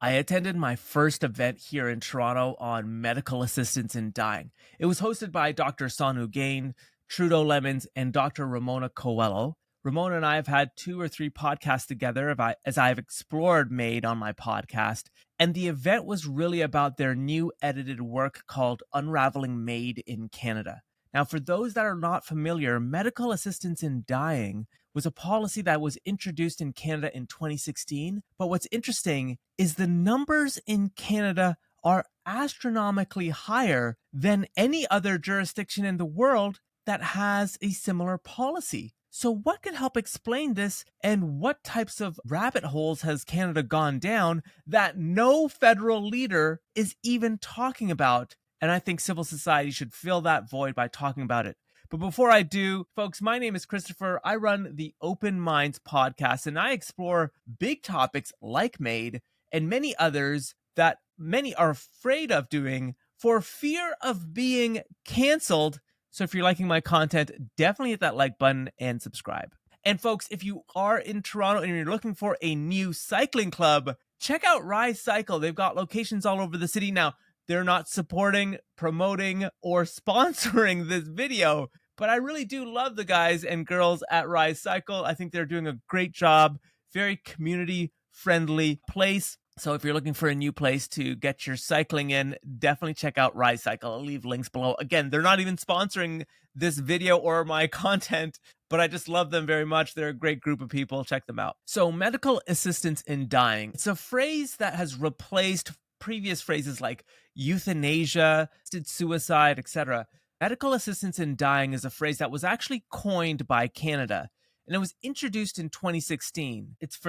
I attended my first event here in Toronto on medical assistance in dying. It was hosted by Dr. Sonu Gain, Trudeau Lemons, and Dr. Ramona Coelho. Ramona and I have had 2 or 3 podcasts together as I've explored MAiD on my podcast. And the event was really about their new edited work called Unraveling MAiD in Canada. Now, for those that are not familiar, medical assistance in dying was a policy that was introduced in Canada in 2016. But what's interesting is the numbers in Canada are astronomically higher than any other jurisdiction in the world that has a similar policy. So what could help explain this, and what types of rabbit holes has Canada gone down that no federal leader is even talking about? And I think civil society should fill that void by talking about it. But before I do, folks, my name is Christopher. I run the Open Minds podcast, and I explore big topics like MAiD and many others that many are afraid of doing for fear of being canceled. So if you're liking my content, definitely hit that like button and subscribe. And folks, if you are in Toronto and you're looking for a new cycling club, check out Rise Cycle. They've got locations all over the city now. They're not supporting, promoting, or sponsoring this video, but I really do love the guys and girls at Rise Cycle. I think they're doing a great job. Very community-friendly place. So if you're looking for a new place to get your cycling in, definitely check out Rise Cycle. I'll leave links below. Again, they're not even sponsoring this video or my content, but I just love them very much. They're a great group of people. Check them out. So medical assistance in dying. It's a phrase that has replaced previous phrases like euthanasia, assisted suicide, etc. Medical assistance in dying is a phrase that was actually coined by Canada, and it was introduced in 2016. It's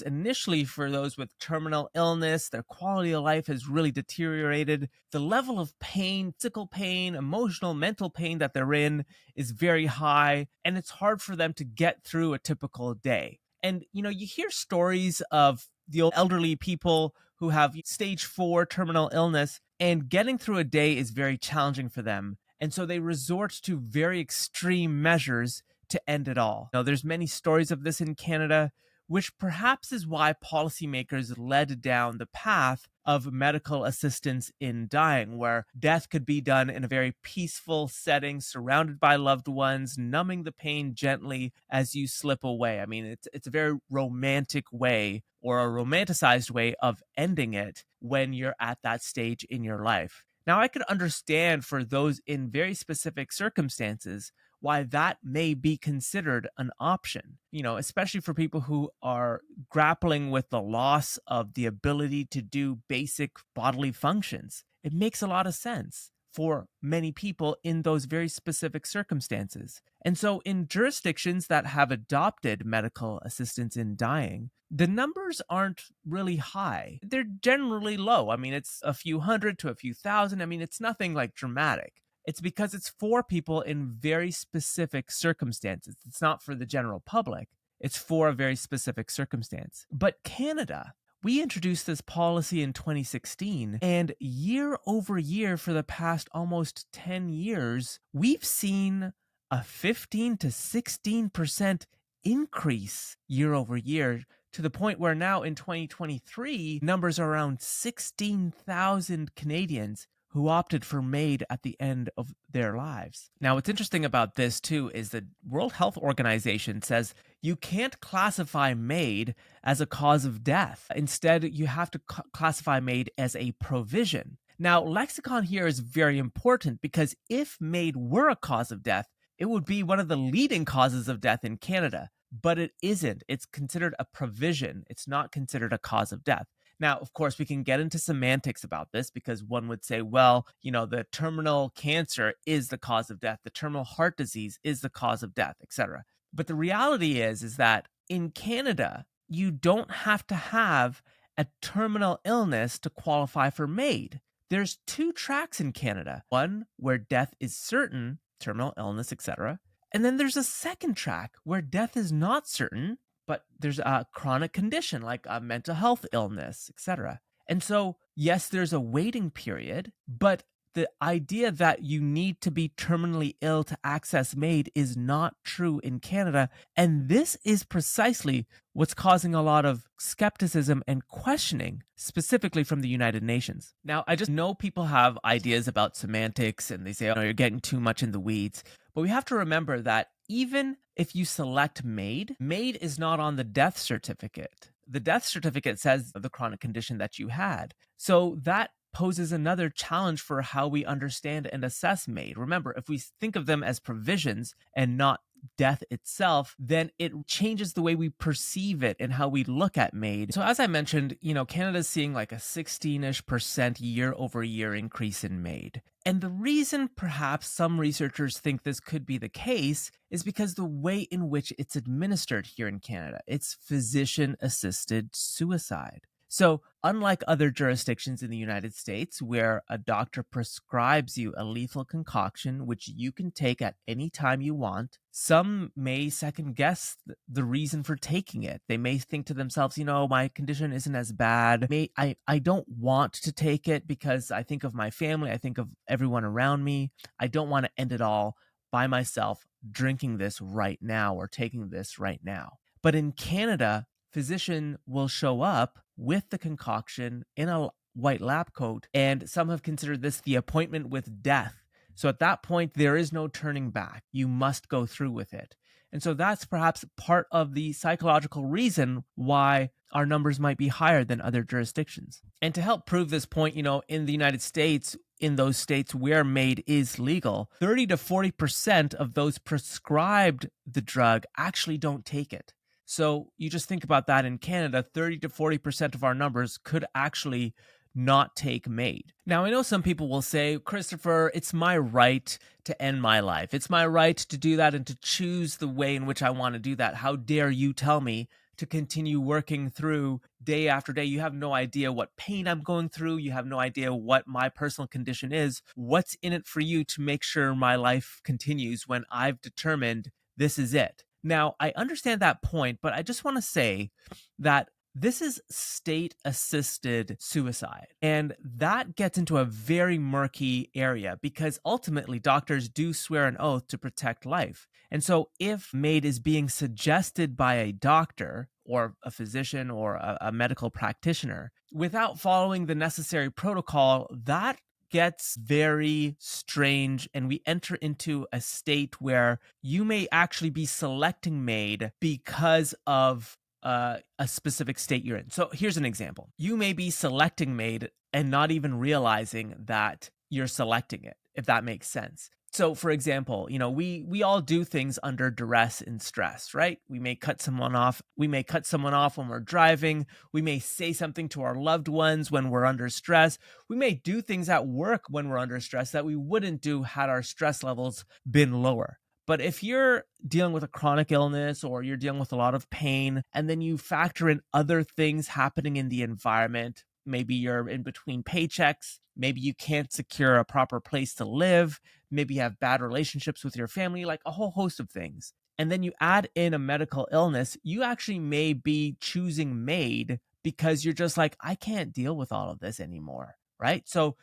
initially for those with terminal illness. Their quality of life has really deteriorated. The level of pain, physical pain, emotional, mental pain that they're in is very high, and it's hard for them to get through a typical day. And, you hear stories of the old elderly people who have stage 4 terminal illness, and getting through a day is very challenging for them. And so they resort to very extreme measures to end it all. Now, there's many stories of this in Canada, which perhaps is why policymakers led down the path of medical assistance in dying, where death could be done in a very peaceful setting, surrounded by loved ones, numbing the pain gently as you slip away. I mean, it's a very romantic way, or a romanticized way of ending it when you're at that stage in your life. Now, I could understand for those in very specific circumstances why that may be considered an option, especially for people who are grappling with the loss of the ability to do basic bodily functions. It makes a lot of sense for many people in those very specific circumstances. And so in jurisdictions that have adopted medical assistance in dying, the numbers aren't really high. They're generally low. I mean, it's a few hundred to a few thousand. I mean, it's nothing like dramatic. It's because it's for people in very specific circumstances. It's not for the general public. It's for a very specific circumstance. But Canada, we introduced this policy in 2016, and year over year for the past almost 10 years, we've seen a 15 to 16% increase year over year, to the point where now in 2023, numbers are around 16,000 Canadians who opted for MAiD at the end of their lives. Now, what's interesting about this, too, is the World Health Organization says you can't classify MAiD as a cause of death. Instead, you have to classify MAiD as a provision. Now, lexicon here is very important, because if MAiD were a cause of death, it would be one of the leading causes of death in Canada. But it isn't. It's considered a provision. It's not considered a cause of death. Now, of course, we can get into semantics about this, because one would say, well, the terminal cancer is the cause of death, the terminal heart disease is the cause of death, etc. But the reality is that in Canada, you don't have to have a terminal illness to qualify for MAiD. There's 2 tracks in Canada. One where death is certain, terminal illness, etc. And then there's a second track where death is not certain, but there's a chronic condition like a mental health illness, etc. And so, yes, there's a waiting period, but the idea that you need to be terminally ill to access MAiD is not true in Canada. And this is precisely what's causing a lot of skepticism and questioning, specifically from the United Nations. Now, I just know people have ideas about semantics and they say, oh, no, you're getting too much in the weeds. But we have to remember that even if you select MAiD, MAiD is not on the death certificate. The death certificate says the chronic condition that you had. So that poses another challenge for how we understand and assess MAiD. Remember, if we think of them as provisions and not death itself, then it changes the way we perceive it and how we look at MAiD. So as I mentioned, Canada's seeing like a 16-ish% year over year increase in MAiD. And the reason perhaps some researchers think this could be the case is because the way in which it's administered here in Canada, it's physician-assisted suicide. So unlike other jurisdictions in the United States where a doctor prescribes you a lethal concoction, which you can take at any time you want, some may second guess the reason for taking it. They may think to themselves, my condition isn't as bad. I don't want to take it because I think of my family. I think of everyone around me. I don't want to end it all by myself drinking this right now or taking this right now. But in Canada, physician will show up with the concoction in a white lab coat, and some have considered this the appointment with death. So at that point, there is no turning back. You must go through with it. And so that's perhaps part of the psychological reason why our numbers might be higher than other jurisdictions. And to help prove this point, in the United States, in those states where MAiD is legal, 30 to 40% of those prescribed the drug actually don't take it. So you just think about that in Canada, 30 to 40% of our numbers could actually not take MAiD. Now, I know some people will say, Christopher, it's my right to end my life. It's my right to do that and to choose the way in which I want to do that. How dare you tell me to continue working through day after day? You have no idea what pain I'm going through. You have no idea what my personal condition is. What's in it for you to make sure my life continues when I've determined this is it? Now, I understand that point, but I just want to say that this is state-assisted suicide, and that gets into a very murky area because ultimately doctors do swear an oath to protect life. And so if MAiD is being suggested by a doctor or a physician or a medical practitioner without following the necessary protocol, that gets very strange, and we enter into a state where you may actually be selecting MAiD because of a specific state you're in. So here's an example. You may be selecting MAiD and not even realizing that you're selecting it, if that makes sense. So for example, we all do things under duress and stress, right? We may cut someone off. We may cut someone off when we're driving. We may say something to our loved ones when we're under stress. We may do things at work when we're under stress that we wouldn't do had our stress levels been lower. But if you're dealing with a chronic illness or you're dealing with a lot of pain, and then you factor in other things happening in the environment, maybe you're in between paychecks, maybe you can't secure a proper place to live, maybe you have bad relationships with your family, like a whole host of things. And then you add in a medical illness, you actually may be choosing MAiD because you're just like, I can't deal with all of this anymore, right? So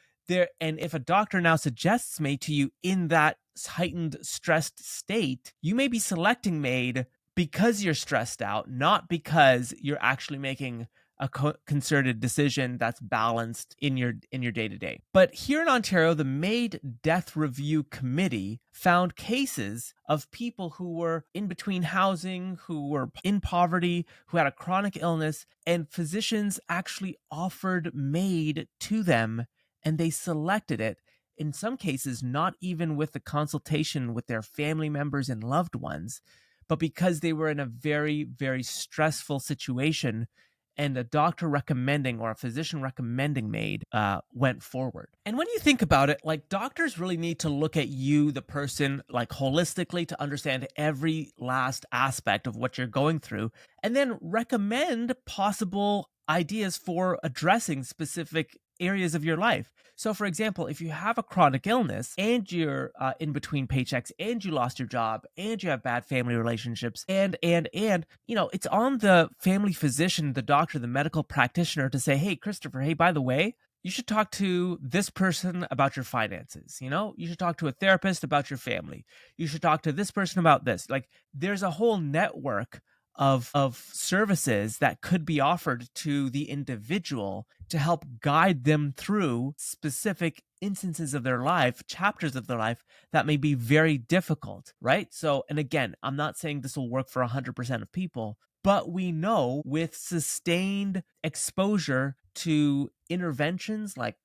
and if a doctor now suggests MAiD to you in that heightened stressed state, you may be selecting MAiD because you're stressed out, not because you're actually making a concerted decision that's balanced in your day-to-day. But here in Ontario, the MAiD Death Review Committee found cases of people who were in between housing, who were in poverty, who had a chronic illness, and physicians actually offered MAiD to them, and they selected it. In some cases, not even with the consultation with their family members and loved ones, but because they were in a very, very stressful situation and a doctor recommending or a physician recommending MAiD went forward. And when you think about it, like doctors really need to look at you, the person, like holistically to understand every last aspect of what you're going through and then recommend possible ideas for addressing specific areas of your life. So for example, if you have a chronic illness and you're in between paychecks and you lost your job and you have bad family relationships and, it's on the family physician, the doctor, the medical practitioner to say, hey, Christopher, hey, by the way, you should talk to this person about your finances. You should talk to a therapist about your family. You should talk to this person about this. Like, there's a whole network of services that could be offered to the individual to help guide them through specific instances of their life, chapters of their life that may be very difficult, right? So, and again, I'm not saying this will work for 100% of people, but we know with sustained exposure to interventions like,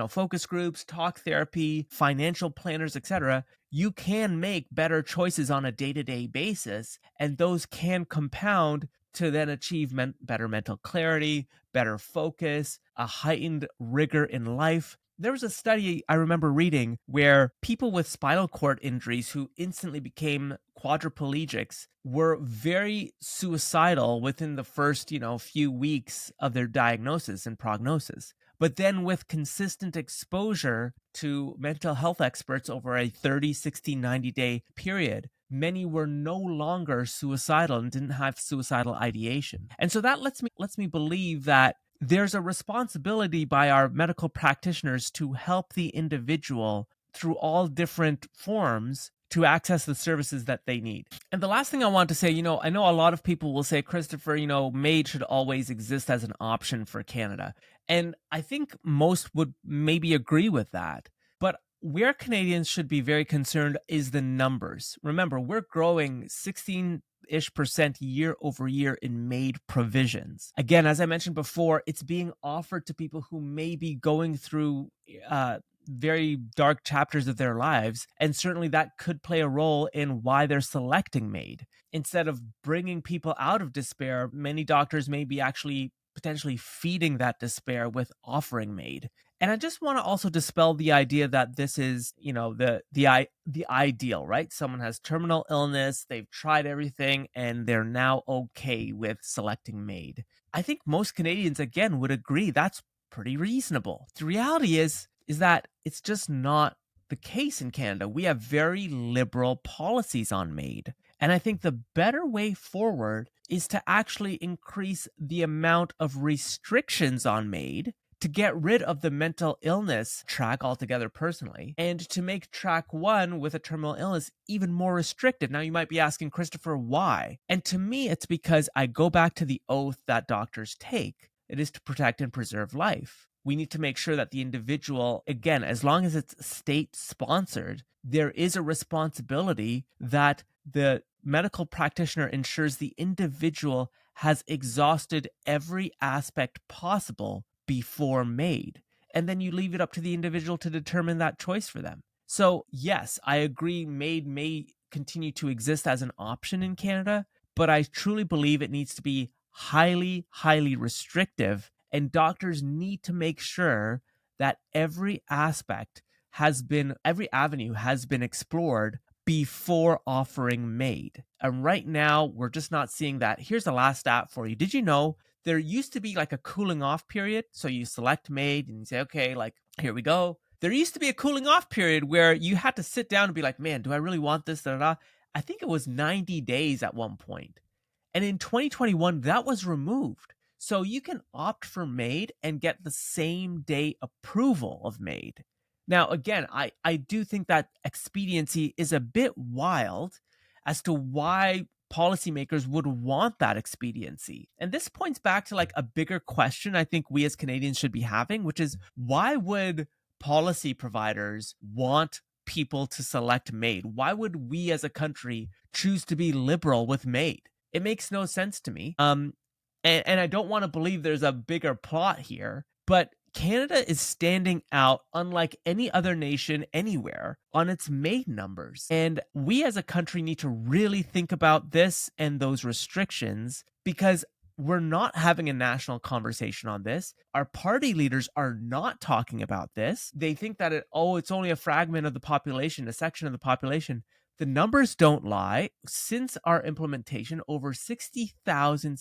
focus groups, talk therapy, financial planners, etc., you can make better choices on a day-to-day basis, and those can compound to then achieve better mental clarity, better focus, a heightened rigor in life. There was a study I remember reading where people with spinal cord injuries who instantly became quadriplegics were very suicidal within the first, few weeks of their diagnosis and prognosis. But then with consistent exposure to mental health experts over a 30, 60, 90-day period, many were no longer suicidal and didn't have suicidal ideation. And so that lets me believe that there's a responsibility by our medical practitioners to help the individual through all different forms to access the services that they need. And the last thing I want to say, I know a lot of people will say, Christopher, MAiD should always exist as an option for Canada. And I think most would maybe agree with that. But where Canadians should be very concerned is the numbers. Remember, we're growing 16-ish% year over year in MAiD provisions. Again, as I mentioned before, it's being offered to people who may be going through very dark chapters of their lives, and certainly that could play a role in why they're selecting MAiD. Instead of bringing people out of despair, many doctors may be actually potentially feeding that despair with offering MAiD. And I just want to also dispel the idea that this is, the ideal, right? Someone has terminal illness, they've tried everything, and they're now okay with selecting MAiD. I think most Canadians, again, would agree that's pretty reasonable. The reality is that it's just not the case in Canada. We have very liberal policies on MAiD. And I think the better way forward is to actually increase the amount of restrictions on MAiD to get rid of the mental illness track altogether personally, and to make track 1 with a terminal illness even more restricted. Now you might be asking, Christopher, why? And to me, it's because I go back to the oath that doctors take. It is to protect and preserve life. We need to make sure that the individual, again, as long as it's state-sponsored, there is a responsibility that the medical practitioner ensures the individual has exhausted every aspect possible before MAiD. And then you leave it up to the individual to determine that choice for them. So yes, I agree MAiD may continue to exist as an option in Canada, but I truly believe it needs to be highly, highly restrictive, and doctors need to make sure that every avenue has been explored before offering MAiD. And right now, we're just not seeing that. Here's the last stat for you. Did you know there used to be like a cooling off period? So you select MAiD and you say, okay, like, here we go. There used to be a cooling off period where you had to sit down and be like, man, do I really want this? Da, da, da. I think it was 90 days at one point. And in 2021, that was removed. So you can opt for MAiD and get the same day approval of MAiD. Now, again, I do think that expediency is a bit wild as to why policymakers would want that expediency. And this points back to like a bigger question I think we as Canadians should be having, which is, why would policy providers want people to select MAiD? Why would we as a country choose to be liberal with MAiD? It makes no sense to me. And I don't want to believe there's a bigger plot here, but Canada is standing out unlike any other nation anywhere on its MAiD numbers. And we as a country need to really think about this and those restrictions, because we're not having a national conversation on this. Our party leaders are not talking about this. They think that it's only a fragment of the population, a section of the population. The numbers don't lie. Since our implementation, over 60,000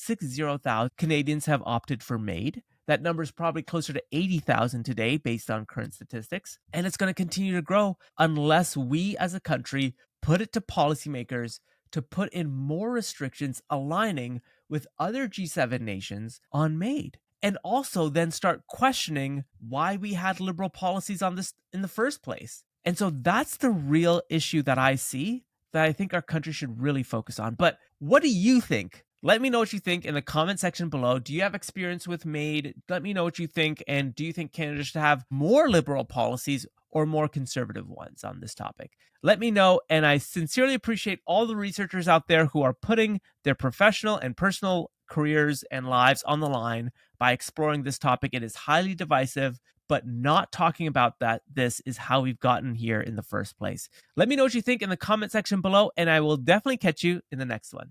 Canadians have opted for MAiD. That number is probably closer to 80,000 today based on current statistics. And it's going to continue to grow unless we as a country put it to policymakers to put in more restrictions aligning with other G7 nations on MAiD. and also then start questioning why we had liberal policies on this in the first place. And so that's the real issue that I see that I think our country should really focus on. But what do you think? Let me know what you think in the comment section below. Do you have experience with MAiD? Let me know what you think. And do you think Canada should have more liberal policies or more conservative ones on this topic? Let me know. And I sincerely appreciate all the researchers out there who are putting their professional and personal careers and lives on the line by exploring this topic. It is highly divisive, but not talking about this is how we've gotten here in the first place. Let me know what you think in the comment section below, and I will definitely catch you in the next one.